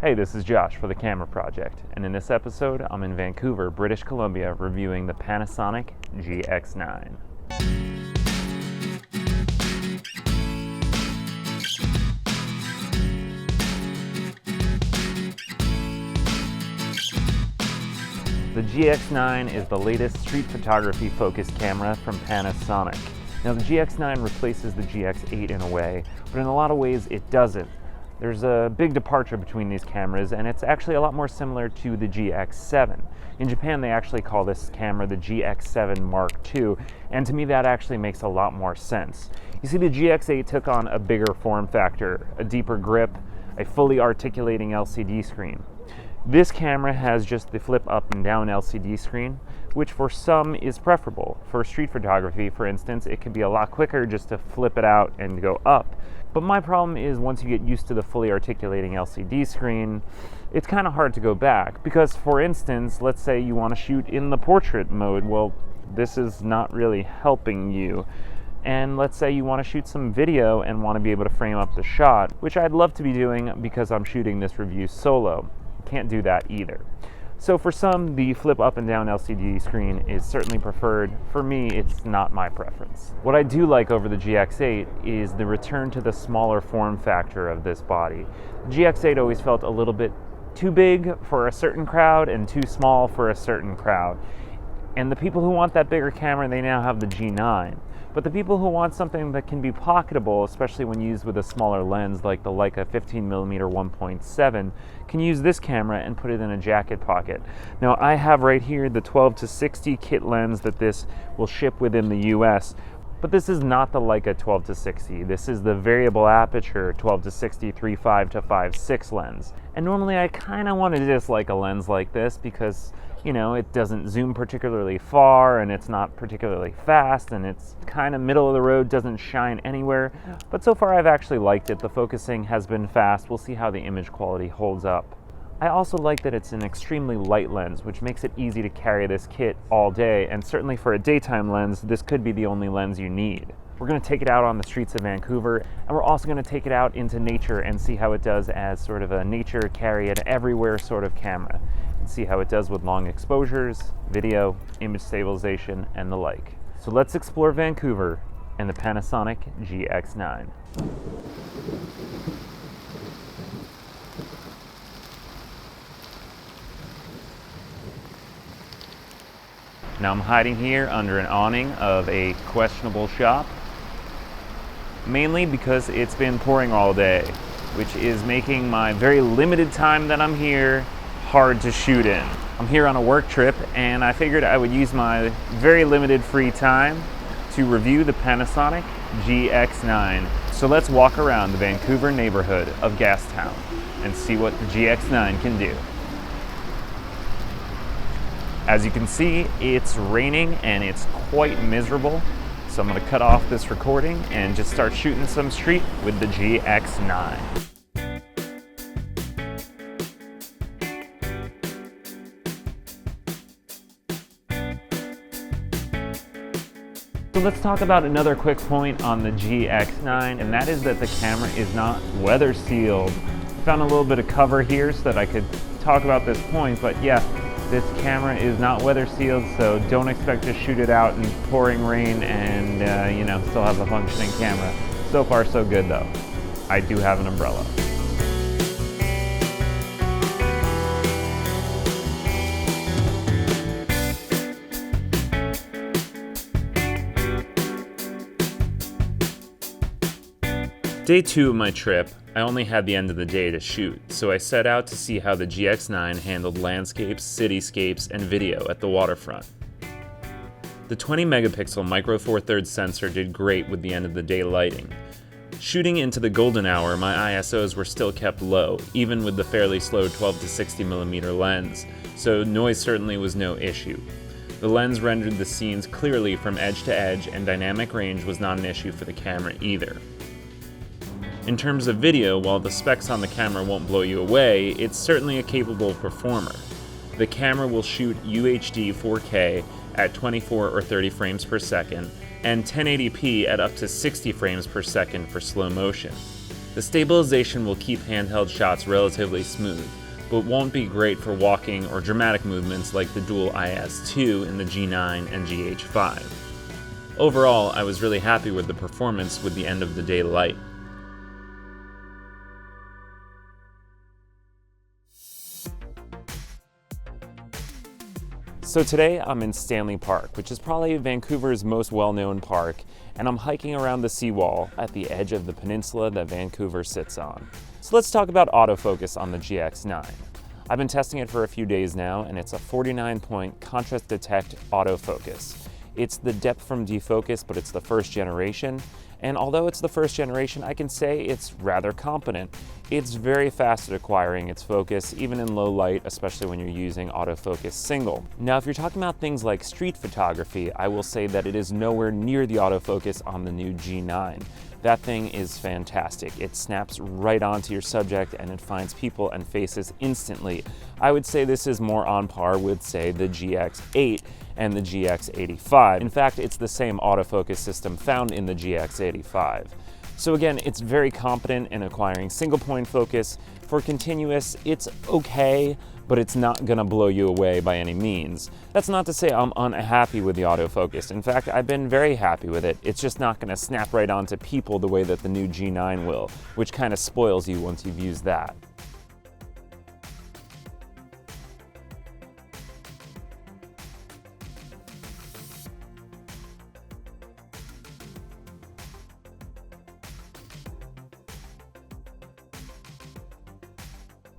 Hey, this is Josh for The Camera Project, and in this episode, I'm in Vancouver, British Columbia, reviewing the Panasonic GX9. The GX9 is the latest street photography focused camera from Panasonic. Now, the GX9 replaces the GX8 in a way, but in a lot of ways it doesn't. There's a big departure between these cameras, and it's actually a lot more similar to the GX7. In Japan, they actually call this camera the GX7 Mark II, and to me that actually makes a lot more sense. You see, the GX8 took on a bigger form factor, a deeper grip, a fully articulating LCD screen. This camera has just the flip up and down LCD screen, which for some is preferable. For street photography, for instance, it can be a lot quicker just to flip it out and go up. But my problem is once you get used to the fully articulating LCD screen, it's kind of hard to go back. Because for instance, let's say you want to shoot in the portrait mode. Well, this is not really helping you. And let's say you want to shoot some video and want to be able to frame up the shot, which I'd love to be doing because I'm shooting this review solo. Can't do that either. So for some, the flip up and down LCD screen is certainly preferred. For me, it's not my preference. What I do like over the GX8 is the return to the smaller form factor of this body. The GX8 always felt a little bit too big for a certain crowd and too small for a certain crowd. And the people who want that bigger camera, they now have the G9. But the people who want something that can be pocketable, especially when used with a smaller lens like the Leica 15mm 1.7, can use this camera and put it in a jacket pocket. Now, I have right here the 12-60 kit lens that this will ship within the US, but this is not the Leica 12-60. This is the variable aperture 12-60 3.5 to 5.6 lens. And normally I kind of want to dislike a lens like this because, you know, it doesn't zoom particularly far and it's not particularly fast and it's kind of middle of the road, doesn't shine anywhere. But so far I've actually liked it. The focusing has been fast. We'll see how the image quality holds up. I also like that it's an extremely light lens, which makes it easy to carry this kit all day, and certainly for a daytime lens, this could be the only lens you need. We're going to take it out on the streets of Vancouver, and we're also going to take it out into nature and see how it does as sort of a nature carry it everywhere sort of camera, and see how it does with long exposures, video, image stabilization, and the like. So let's explore Vancouver and the Panasonic GX9. Now I'm hiding here under an awning of a questionable shop, mainly because it's been pouring all day, which is making my very limited time that I'm here hard to shoot in. I'm here on a work trip, and I figured I would use my very limited free time to review the Panasonic GX9. So let's walk around the Vancouver neighborhood of Gastown and see what the GX9 can do. As you can see, it's raining and it's quite miserable. So I'm going to cut off this recording and just start shooting some street with the GX9. So let's talk about another quick point on the GX9, and that is that the camera is not weather sealed. I found a little bit of cover here so that I could talk about this point, but yeah, this camera is not weather sealed, so don't expect to shoot it out in pouring rain and still have a functioning camera. So far so good though. I do have an umbrella. Day 2 of my trip, I only had the end of the day to shoot, so I set out to see how the GX9 handled landscapes, cityscapes, and video at the waterfront. The 20 megapixel micro four thirds sensor did great with the end of the day lighting. Shooting into the golden hour, my ISOs were still kept low, even with the fairly slow 12-60mm lens, so noise certainly was no issue. The lens rendered the scenes clearly from edge to edge, and dynamic range was not an issue for the camera either. In terms of video, while the specs on the camera won't blow you away, it's certainly a capable performer. The camera will shoot UHD 4K at 24 or 30 frames per second, and 1080p at up to 60 frames per second for slow motion. The stabilization will keep handheld shots relatively smooth, but won't be great for walking or dramatic movements like the dual IS2 in the G9 and GH5. Overall, I was really happy with the performance with the end of the day light. So today I'm in Stanley Park, which is probably Vancouver's most well-known park, and I'm hiking around the seawall at the edge of the peninsula that Vancouver sits on. So let's talk about autofocus on the GX9. I've been testing it for a few days now, and it's a 49-point contrast detect autofocus. It's the depth from defocus, but it's the first generation. And although it's the first generation, I can say it's rather competent. It's very fast at acquiring its focus, even in low light, especially when you're using autofocus single. Now, if you're talking about things like street photography, I will say that it is nowhere near the autofocus on the new G9. That thing is fantastic. It snaps right onto your subject and it finds people and faces instantly. I would say this is more on par with, say, the GX8 and the GX85. In fact, it's the same autofocus system found in the GX85. So again, it's very competent in acquiring single point focus. For continuous, it's okay, but it's not gonna blow you away by any means. That's not to say I'm unhappy with the autofocus. In fact, I've been very happy with it. It's just not gonna snap right onto people the way that the new G9 will, which kind of spoils you once you've used that.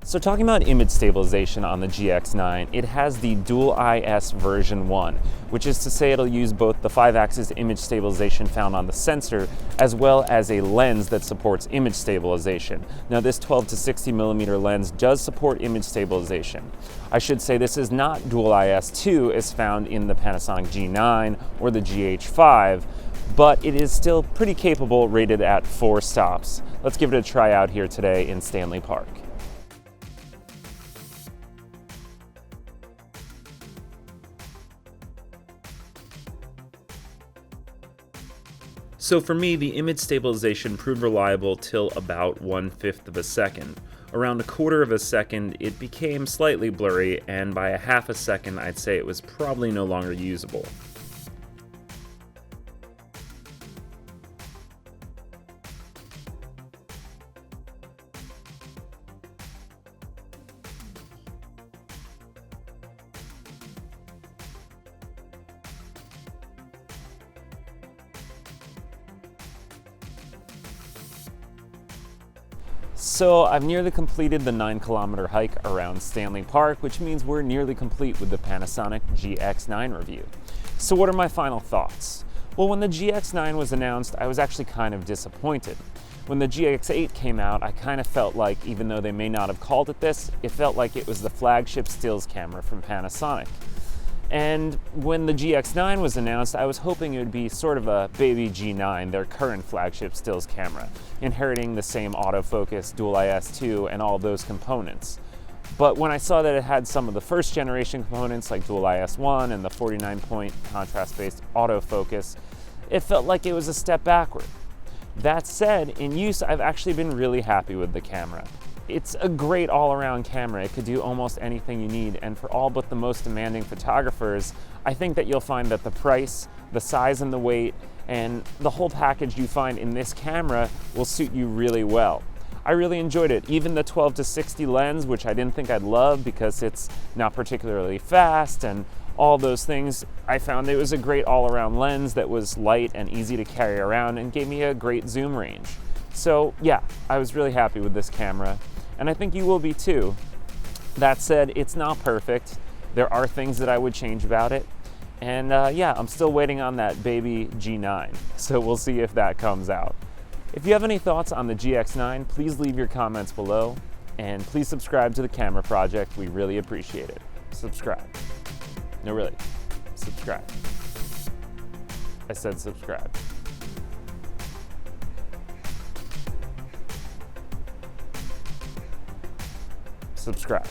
So talking about image stabilization on the GX9, it has the dual IS version 1, which is to say it'll use both the 5-axis image stabilization found on the sensor, as well as a lens that supports image stabilization. Now this 12 to 60 millimeter lens does support image stabilization. I should say this is not dual IS2 as found in the Panasonic G9 or the GH5, but it is still pretty capable, rated at 4 stops. Let's give it a try out here today in Stanley Park. So for me, the image stabilization proved reliable till about 1/5 of a second. Around 1/4 of a second, it became slightly blurry, and by 1/2 a second, I'd say it was probably no longer usable. So I've nearly completed the 9-kilometer hike around Stanley Park, which means we're nearly complete with the Panasonic GX9 review. So what are my final thoughts? Well, when the GX9 was announced, I was actually kind of disappointed. When the GX8 came out, I kind of felt like, even though they may not have called it this, it felt like it was the flagship stills camera from Panasonic. And when the GX9 was announced, I was hoping it would be sort of a baby G9, their current flagship stills camera, inheriting the same autofocus, dual IS2, and all those components. But when I saw that it had some of the first generation components like dual IS1 and the 49-point contrast-based autofocus, it felt like it was a step backward. That said, in use, I've actually been really happy with the camera. It's a great all-around camera. It could do almost anything you need, and for all but the most demanding photographers, I think that you'll find that the price, the size and the weight, and the whole package you find in this camera will suit you really well. I really enjoyed it. Even the 12 to 60 lens, which I didn't think I'd love because it's not particularly fast and all those things, I found it was a great all-around lens that was light and easy to carry around and gave me a great zoom range. So yeah, I was really happy with this camera, and I think you will be too. That said, it's not perfect. There are things that I would change about it. And yeah, I'm still waiting on that baby G9, so we'll see if that comes out. If you have any thoughts on the GX9, please leave your comments below, and please subscribe to the Camera Project. We really appreciate it. Subscribe. No, really, subscribe. I said subscribe. Subscribe.